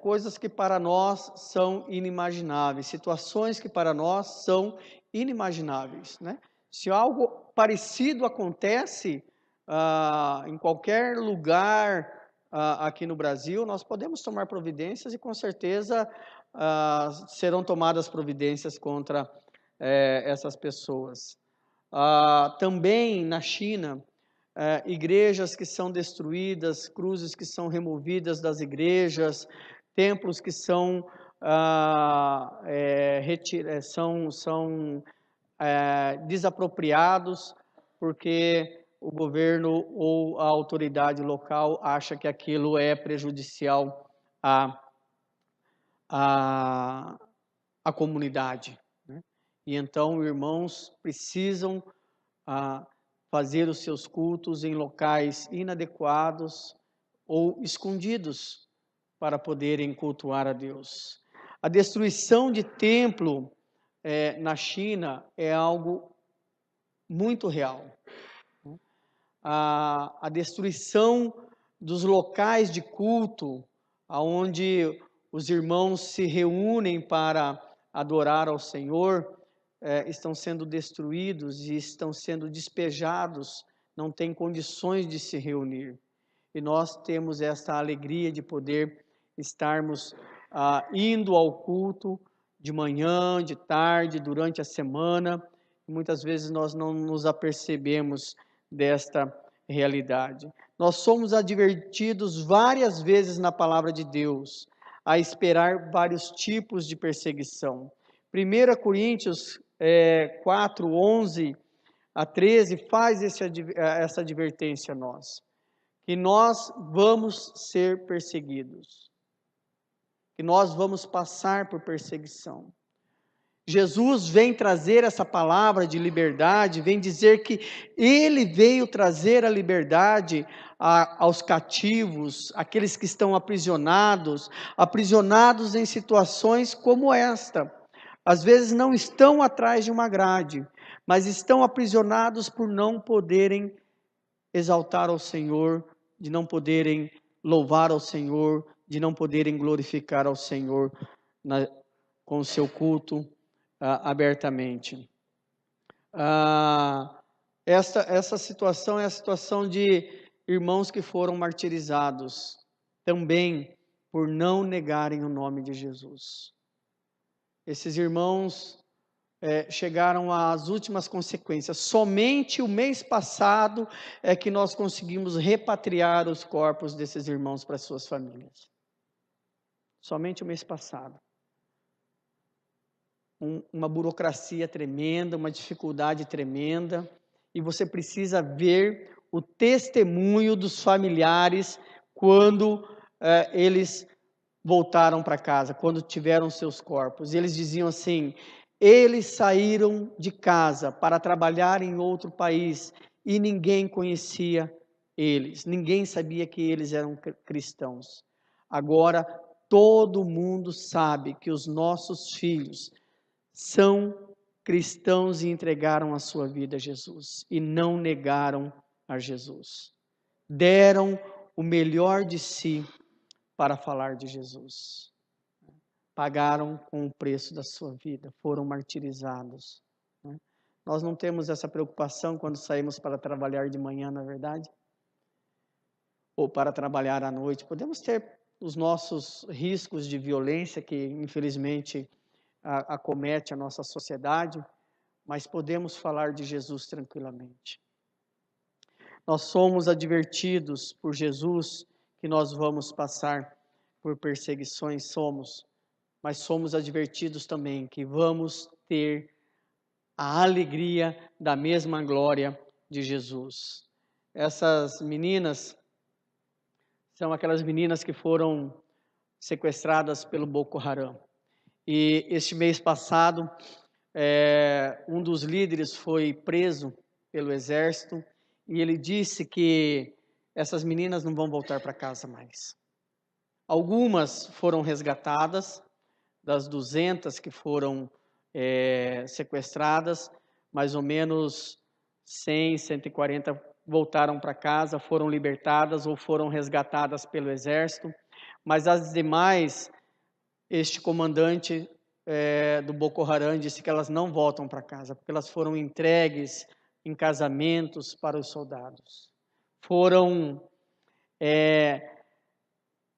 Coisas que para nós são inimagináveis, situações que para nós são inimagináveis, né? Se algo parecido acontece em qualquer lugar aqui no Brasil, nós podemos tomar providências e com certeza serão tomadas providências contra essas pessoas. Também na China, igrejas que são destruídas, cruzes que são removidas das igrejas, templos que são desapropriados, porque o governo ou a autoridade local acha que aquilo é prejudicial à comunidade, né? E então, irmãos precisam fazer os seus cultos em locais inadequados ou escondidos para poderem cultuar a Deus. A destruição de templo na China é algo muito real. A destruição dos locais de culto, onde os irmãos se reúnem para adorar ao Senhor, estão sendo destruídos e estão sendo despejados, não têm condições de se reunir. E nós temos essa alegria de poder estarmos indo ao culto de manhã, de tarde, durante a semana. Muitas vezes nós não nos apercebemos desta realidade. Nós somos advertidos várias vezes na palavra de Deus a esperar vários tipos de perseguição. 1 Coríntios 4, 11 a 13 faz essa advertência a nós, que nós vamos ser perseguidos, que nós vamos passar por perseguição. Jesus vem trazer essa palavra de liberdade, vem dizer que Ele veio trazer a liberdade aos cativos, aqueles que estão aprisionados em situações como esta. Às vezes não estão atrás de uma grade, mas estão aprisionados por não poderem exaltar ao Senhor, de não poderem louvar ao Senhor, de não poderem glorificar ao Senhor com o seu culto abertamente. Essa situação é a situação de irmãos que foram martirizados, também por não negarem o nome de Jesus. Esses irmãos chegaram às últimas consequências. Somente o mês passado é que nós conseguimos repatriar os corpos desses irmãos para suas famílias. Somente o mês passado. Uma burocracia tremenda, uma dificuldade tremenda, e você precisa ver o testemunho dos familiares quando eles voltaram para casa, quando tiveram seus corpos. Eles diziam assim: eles saíram de casa para trabalhar em outro país e ninguém conhecia eles, ninguém sabia que eles eram cristãos. Agora todo mundo sabe que os nossos filhos são cristãos e entregaram a sua vida a Jesus e não negaram a Jesus. Deram o melhor de si para falar de Jesus. Pagaram com o preço da sua vida, foram martirizados. Nós não temos essa preocupação quando saímos para trabalhar de manhã, na verdade? Ou para trabalhar à noite. Podemos ter os nossos riscos de violência que, infelizmente, acomete a nossa sociedade, mas podemos falar de Jesus tranquilamente. Nós somos advertidos por Jesus que nós vamos passar por perseguições, mas somos advertidos também que vamos ter a alegria da mesma glória de Jesus. Essas meninas são aquelas meninas que foram sequestradas pelo Boko Haram. E este mês passado, um dos líderes foi preso pelo exército, e ele disse que essas meninas não vão voltar para casa mais. Algumas foram resgatadas, das 200 que foram sequestradas, mais ou menos 100, 140 voltaram para casa, foram libertadas ou foram resgatadas pelo exército, mas as demais, este comandante do Boko Haram disse que elas não voltam para casa, porque elas foram entregues em casamentos para os soldados. Foram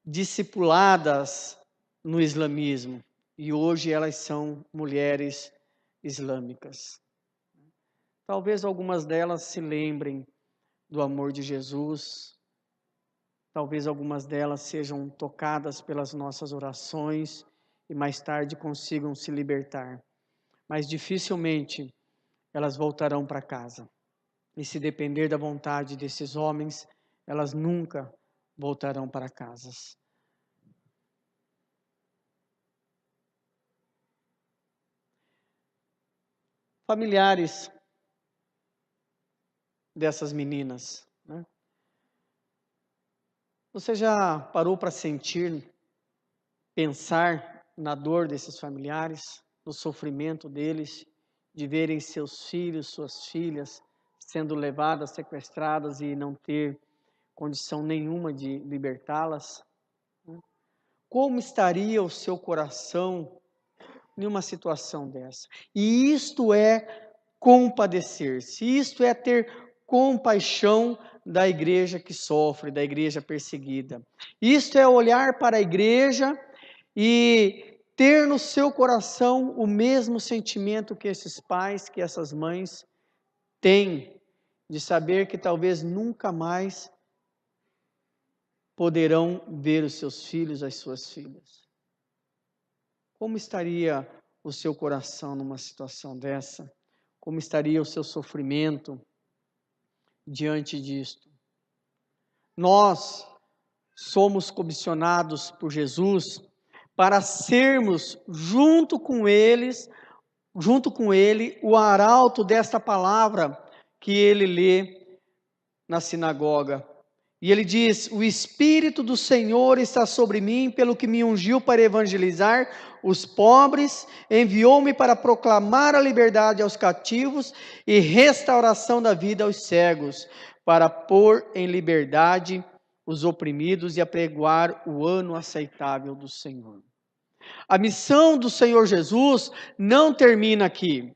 discipuladas no islamismo e hoje elas são mulheres islâmicas. Talvez algumas delas se lembrem do amor de Jesus, talvez algumas delas sejam tocadas pelas nossas orações e mais tarde consigam se libertar, mas dificilmente elas voltarão para casa. E se depender da vontade desses homens, elas nunca voltarão para casas. Familiares dessas meninas, né? Você já parou para sentir, pensar na dor desses familiares, no sofrimento deles, de verem seus filhos, suas filhas sendo levadas, sequestradas e não ter condição nenhuma de libertá-las? Como estaria o seu coração em uma situação dessa? E isto é compadecer-se, isto é ter compaixão da igreja que sofre, da igreja perseguida. Isto é olhar para a igreja e ter no seu coração o mesmo sentimento que esses pais, que essas mães têm, de saber que talvez nunca mais poderão ver os seus filhos, as suas filhas. Como estaria o seu coração numa situação dessa? Como estaria o seu sofrimento diante disto? Nós somos comissionados por Jesus para sermos junto com ele, o arauto desta palavra que ele lê na sinagoga. E ele diz: o Espírito do Senhor está sobre mim, pelo que me ungiu para evangelizar os pobres, enviou-me para proclamar a liberdade aos cativos e restauração da vida aos cegos, para pôr em liberdade os oprimidos e apregoar o ano aceitável do Senhor. A missão do Senhor Jesus não termina aqui.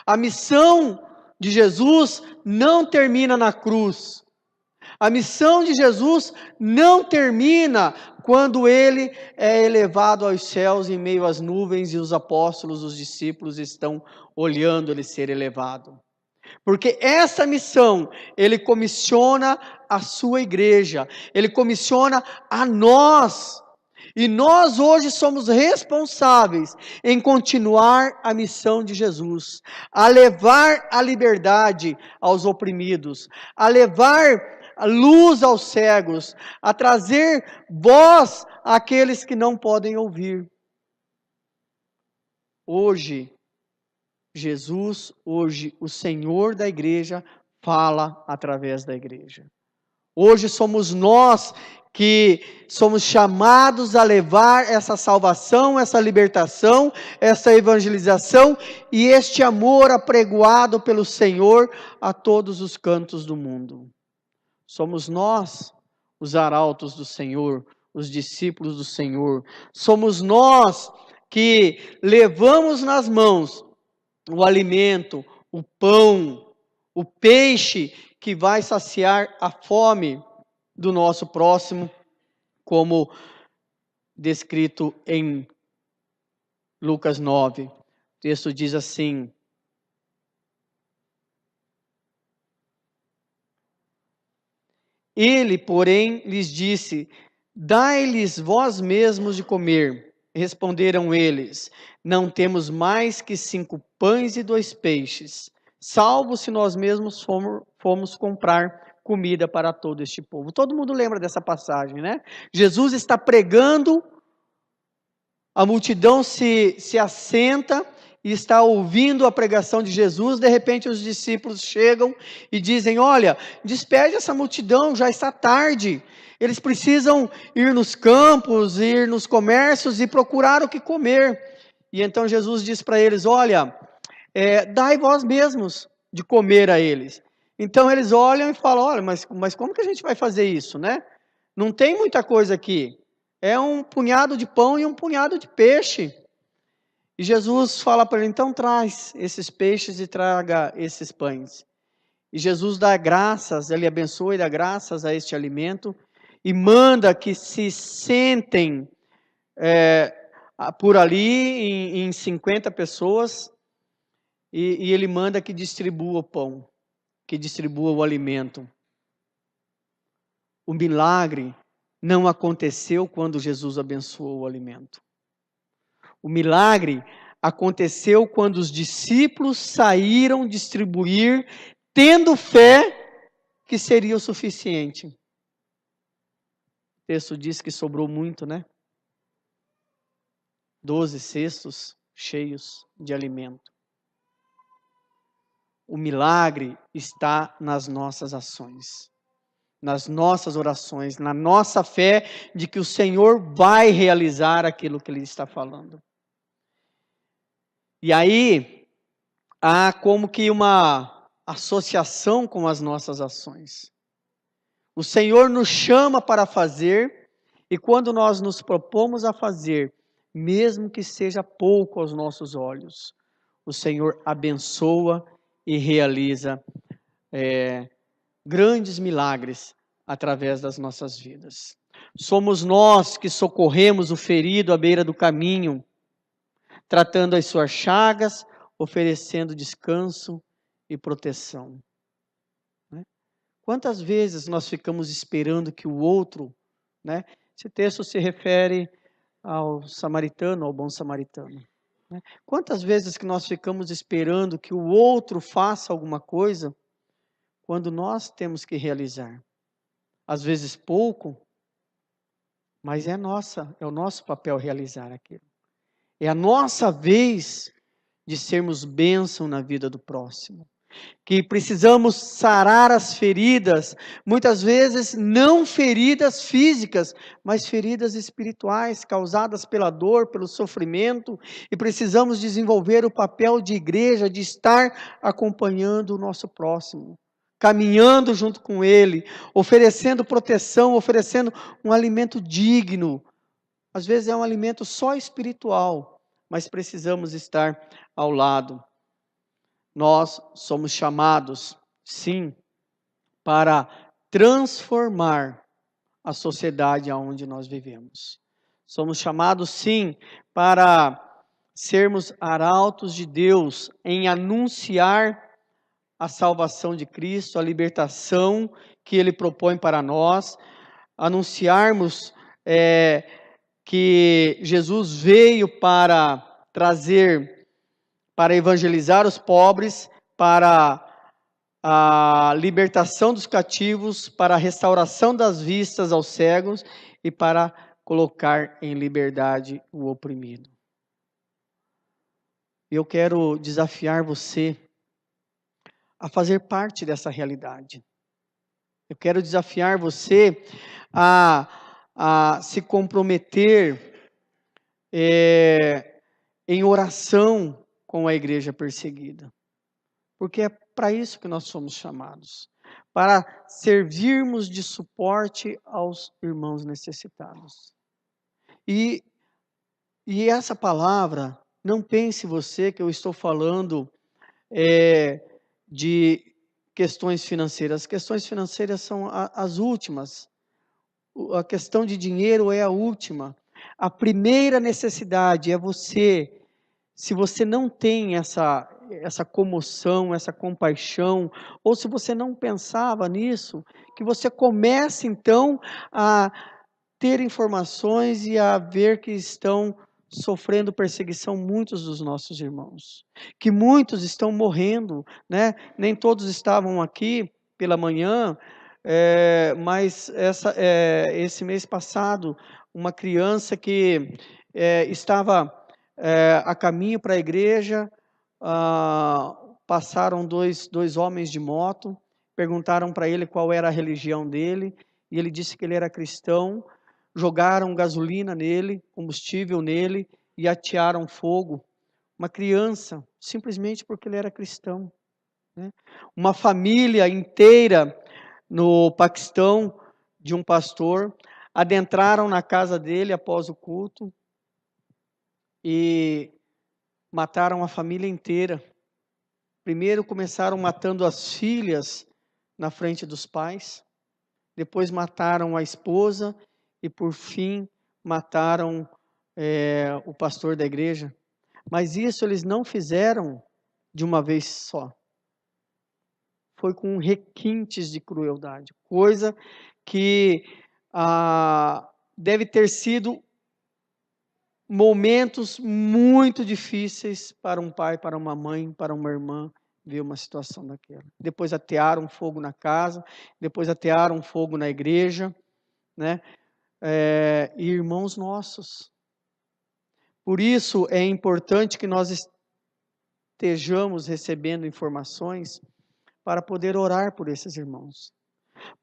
A missão de Jesus não termina na cruz. A missão de Jesus não termina quando ele é elevado aos céus em meio às nuvens e os apóstolos, os discípulos estão olhando ele ser elevado. Porque essa missão, ele comissiona a sua igreja, ele comissiona a nós. E nós hoje somos responsáveis em continuar a missão de Jesus, a levar a liberdade aos oprimidos, a levar a luz aos cegos, a trazer voz àqueles que não podem ouvir. Hoje, Jesus, hoje, o Senhor da igreja, fala através da igreja. Hoje somos nós que somos chamados a levar essa salvação, essa libertação, essa evangelização e este amor apregoado pelo Senhor a todos os cantos do mundo. Somos nós, os arautos do Senhor, os discípulos do Senhor. Somos nós que levamos nas mãos o alimento, o pão, o peixe que vai saciar a fome do nosso próximo, como descrito em Lucas 9. O texto diz assim: ele, porém, lhes disse: dai-lhes vós mesmos de comer. Responderam eles: não temos mais que 5 pães e 2 peixes, salvo se nós mesmos fomos comprar comida para todo este povo. Todo mundo lembra dessa passagem, né? Jesus está pregando, a multidão se assenta e está ouvindo a pregação de Jesus. De repente os discípulos chegam e dizem: olha, despede essa multidão, já está tarde. Eles precisam ir nos campos, ir nos comércios e procurar o que comer. E então Jesus diz para eles: olha, dai vós mesmos de comer a eles. Então eles olham e falam: olha, mas como que a gente vai fazer isso, né? Não tem muita coisa aqui. É um punhado de pão e um punhado de peixe. E Jesus fala para ele: então traz esses peixes e traga esses pães. E Jesus dá graças, ele abençoa e dá graças a este alimento e manda que se sentem por ali em 50 pessoas e ele manda que distribua o pão, que distribua o alimento. O milagre não aconteceu quando Jesus abençoou o alimento. O milagre aconteceu quando os discípulos saíram distribuir, tendo fé que seria o suficiente. O texto diz que sobrou muito, né? 12 cestos cheios de alimento. O milagre está nas nossas ações, nas nossas orações, na nossa fé de que o Senhor vai realizar aquilo que Ele está falando. E aí, há como que uma associação com as nossas ações. O Senhor nos chama para fazer, e quando nós nos propomos a fazer, mesmo que seja pouco aos nossos olhos, o Senhor abençoa e realiza grandes milagres através das nossas vidas. Somos nós que socorremos o ferido à beira do caminho, tratando as suas chagas, oferecendo descanso e proteção. Quantas vezes nós ficamos esperando que o outro, né? Esse texto se refere ao samaritano, ao bom samaritano. Quantas vezes que nós ficamos esperando que o outro faça alguma coisa, quando nós temos que realizar? Às vezes pouco, mas é o nosso papel realizar aquilo. É a nossa vez de sermos bênção na vida do próximo. Que precisamos sarar as feridas, muitas vezes não feridas físicas, mas feridas espirituais, causadas pela dor, pelo sofrimento, e precisamos desenvolver o papel de igreja, de estar acompanhando o nosso próximo, caminhando junto com ele, oferecendo proteção, oferecendo um alimento digno. Às vezes é um alimento só espiritual, mas precisamos estar ao lado. Nós somos chamados, sim, para transformar a sociedade onde nós vivemos. Somos chamados, sim, para sermos arautos de Deus em anunciar a salvação de Cristo, a libertação que Ele propõe para nós, anunciarmos que Jesus veio para trazer, para evangelizar os pobres, para a libertação dos cativos, para a restauração das vistas aos cegos e para colocar em liberdade o oprimido. Eu quero desafiar você a fazer parte dessa realidade. Eu quero desafiar você a se comprometer em oração com a igreja perseguida. Porque é para isso que nós somos chamados. Para servirmos de suporte aos irmãos necessitados. E essa palavra, não pense você que eu estou falando de questões financeiras. As questões financeiras são as últimas. A questão de dinheiro é a última. A primeira necessidade é você. Se você não tem essa comoção, essa compaixão, ou se você não pensava nisso, que você comece então a ter informações e a ver que estão sofrendo perseguição muitos dos nossos irmãos, que muitos estão morrendo, né? Nem todos estavam aqui pela manhã, mas esse mês passado, uma criança que estava a caminho para a igreja, passaram dois homens de moto, perguntaram para ele qual era a religião dele, e ele disse que ele era cristão. Jogaram gasolina nele, combustível nele, e atearam fogo. Uma criança, simplesmente porque ele era cristão, né? Uma família inteira no Paquistão, de um pastor, adentraram na casa dele após o culto e mataram a família inteira. Primeiro começaram matando as filhas na frente dos pais, depois mataram a esposa e por fim mataram o pastor da igreja. Mas isso eles não fizeram de uma vez só. Foi com requintes de crueldade, coisa que deve ter sido momentos muito difíceis para um pai, para uma mãe, para uma irmã ver uma situação daquela. Depois atearam fogo na casa, depois atearam fogo na igreja, né? E irmãos nossos. Por isso é importante que nós estejamos recebendo informações para poder orar por esses irmãos,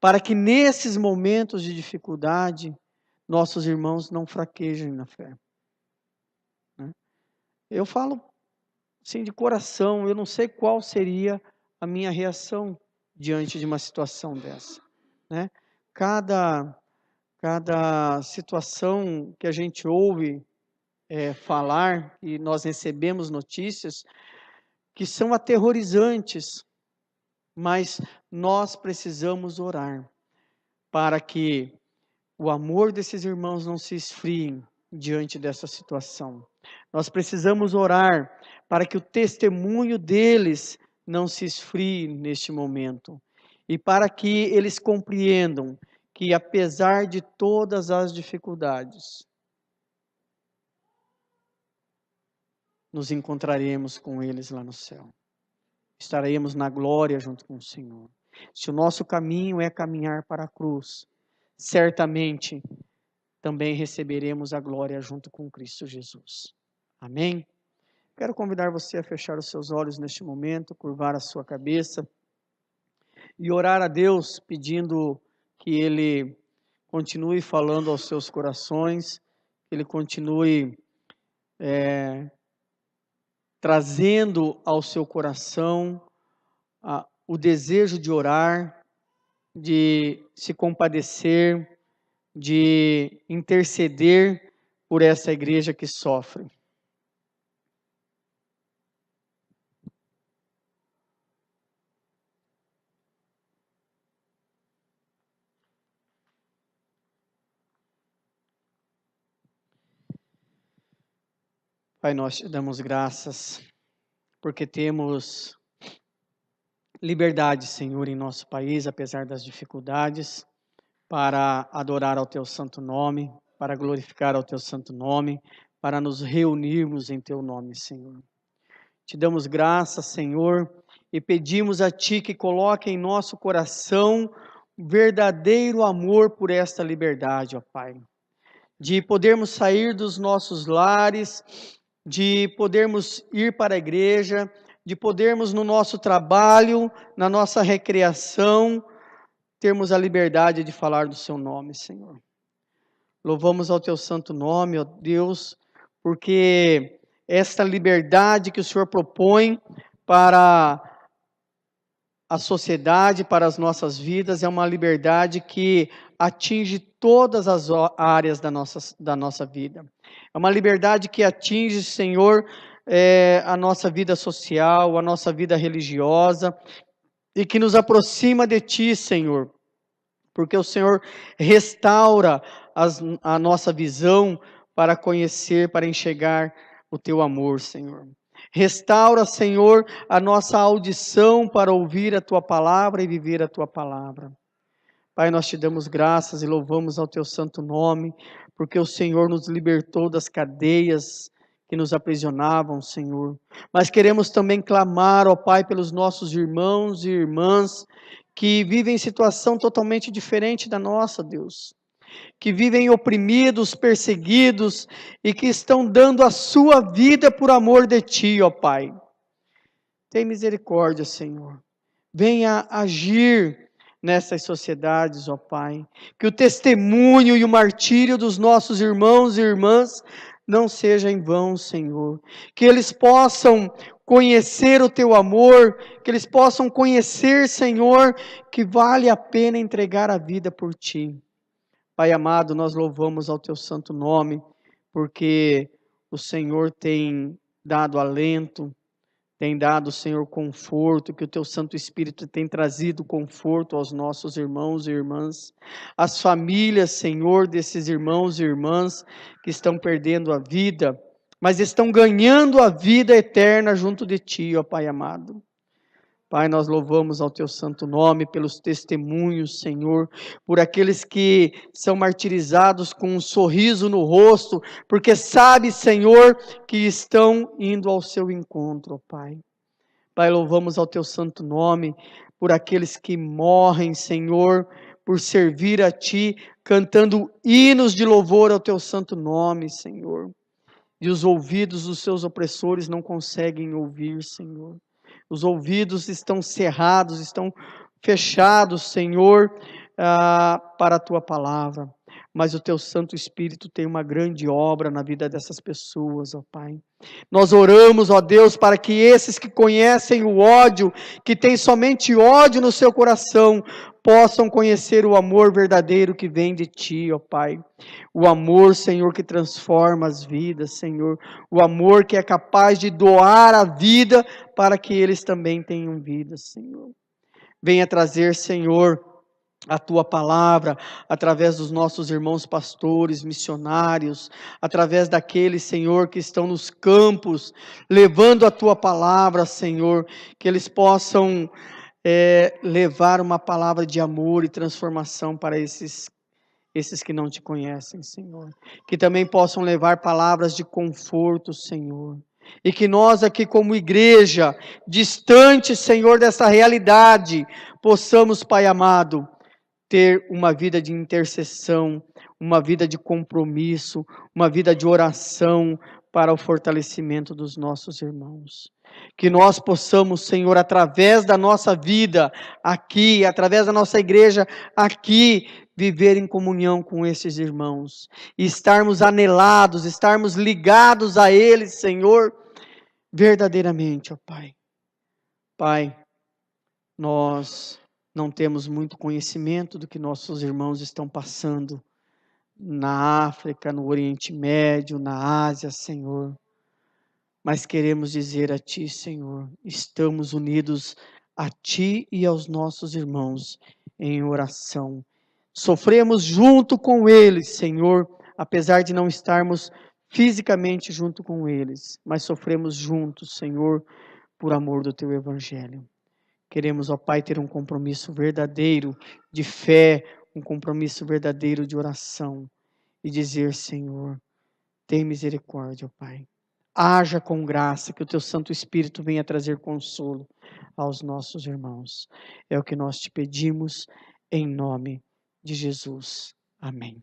para que nesses momentos de dificuldade nossos irmãos não fraquejem na fé. Eu falo assim de coração, eu não sei qual seria a minha reação diante de uma situação dessa, né? Cada situação que a gente ouve falar, e nós recebemos notícias que são aterrorizantes, mas nós precisamos orar para que o amor desses irmãos não se esfrie diante dessa situação. Nós precisamos orar para que o testemunho deles não se esfrie neste momento e para que eles compreendam que apesar de todas as dificuldades, nos encontraremos com eles lá no céu. Estaremos na glória junto com o Senhor. Se o nosso caminho é caminhar para a cruz, certamente também receberemos a glória junto com Cristo Jesus. Amém? Quero convidar você a fechar os seus olhos neste momento, curvar a sua cabeça e orar a Deus pedindo que Ele continue falando aos seus corações, que Ele continue trazendo ao seu coração o desejo de orar, de se compadecer, de interceder por essa igreja que sofre. Pai, nós te damos graças porque temos liberdade, Senhor, em nosso país, apesar das dificuldades, para adorar ao Teu santo nome, para glorificar ao Teu santo nome, para nos reunirmos em Teu nome, Senhor. Te damos graças, Senhor, e pedimos a Ti que coloque em nosso coração verdadeiro amor por esta liberdade, ó Pai. De podermos sair dos nossos lares, de podermos ir para a igreja, de podermos no nosso trabalho, na nossa recreação, termos a liberdade de falar do Seu nome, Senhor. Louvamos ao Teu santo nome, ó Deus, porque esta liberdade que o Senhor propõe para a sociedade, para as nossas vidas, é uma liberdade que atinge todas as áreas da nossa vida. É uma liberdade que atinge, Senhor, a nossa vida social, a nossa vida religiosa, e que nos aproxima de Ti, Senhor, porque o Senhor restaura a nossa visão para conhecer, para enxergar o Teu amor, Senhor. Restaura, Senhor, a nossa audição para ouvir a Tua palavra e viver a Tua palavra. Pai, nós Te damos graças e louvamos ao Teu santo nome, porque o Senhor nos libertou das cadeias que nos aprisionavam, Senhor. Mas queremos também clamar, ó Pai, pelos nossos irmãos e irmãs que vivem em situação totalmente diferente da nossa, Deus. que vivem oprimidos, perseguidos e que estão dando a sua vida por amor de Ti, ó Pai. Tem misericórdia, Senhor. Venha agir nessas sociedades, ó Pai. Que o testemunho e o martírio dos nossos irmãos e irmãs não seja em vão, Senhor. Que eles possam conhecer o Teu amor, que eles possam conhecer, Senhor, que vale a pena entregar a vida por Ti. Pai amado, nós louvamos ao Teu santo nome, porque o Senhor tem dado alento, tem dado, Senhor, conforto, que o Teu Santo Espírito tem trazido conforto aos nossos irmãos e irmãs, as famílias, Senhor, desses irmãos e irmãs que estão perdendo a vida, mas estão ganhando a vida eterna junto de Ti, ó Pai amado. Pai, nós louvamos ao Teu santo nome pelos testemunhos, Senhor, por aqueles que são martirizados com um sorriso no rosto, porque sabe, Senhor, que estão indo ao Seu encontro, ó Pai. Pai, louvamos ao Teu santo nome por aqueles que morrem, Senhor, por servir a Ti, cantando hinos de louvor ao Teu santo nome, Senhor. E os ouvidos dos seus opressores não conseguem ouvir, Senhor. Os ouvidos estão cerrados, estão fechados, Senhor, para a Tua palavra. Mas o Teu Santo Espírito tem uma grande obra na vida dessas pessoas, ó Pai. Nós oramos, ó Deus, para que esses que conhecem o ódio, que têm somente ódio no seu coração, possam conhecer o amor verdadeiro que vem de Ti, ó Pai. O amor, Senhor, que transforma as vidas, Senhor. O amor que é capaz de doar a vida para que eles também tenham vida, Senhor. Venha trazer, Senhor, a Tua palavra, através dos nossos irmãos pastores, missionários, através daqueles, Senhor, que estão nos campos, levando a Tua palavra, Senhor, que eles possam levar uma palavra de amor e transformação para esses que não Te conhecem, Senhor. Que também possam levar palavras de conforto, Senhor. E que nós aqui como igreja, distante, Senhor, dessa realidade, possamos, Pai amado, ter uma vida de intercessão, uma vida de compromisso, uma vida de oração para o fortalecimento dos nossos irmãos. Que nós possamos, Senhor, através da nossa vida aqui, através da nossa igreja aqui, viver em comunhão com esses irmãos, e estarmos anelados, estarmos ligados a eles, Senhor, verdadeiramente, ó Pai. Pai, nós não temos muito conhecimento do que nossos irmãos estão passando na África, no Oriente Médio, na Ásia, Senhor. Mas queremos dizer a Ti, Senhor, estamos unidos a Ti e aos nossos irmãos em oração. Sofremos junto com eles, Senhor, apesar de não estarmos fisicamente junto com eles, mas sofremos juntos, Senhor, por amor do Teu Evangelho. Queremos, ó Pai, ter um compromisso verdadeiro de fé, um compromisso verdadeiro de oração e dizer, Senhor, tem misericórdia, ó Pai. Haja com graça, que o Teu Santo Espírito venha trazer consolo aos nossos irmãos. É o que nós Te pedimos, em nome de Jesus. Amém.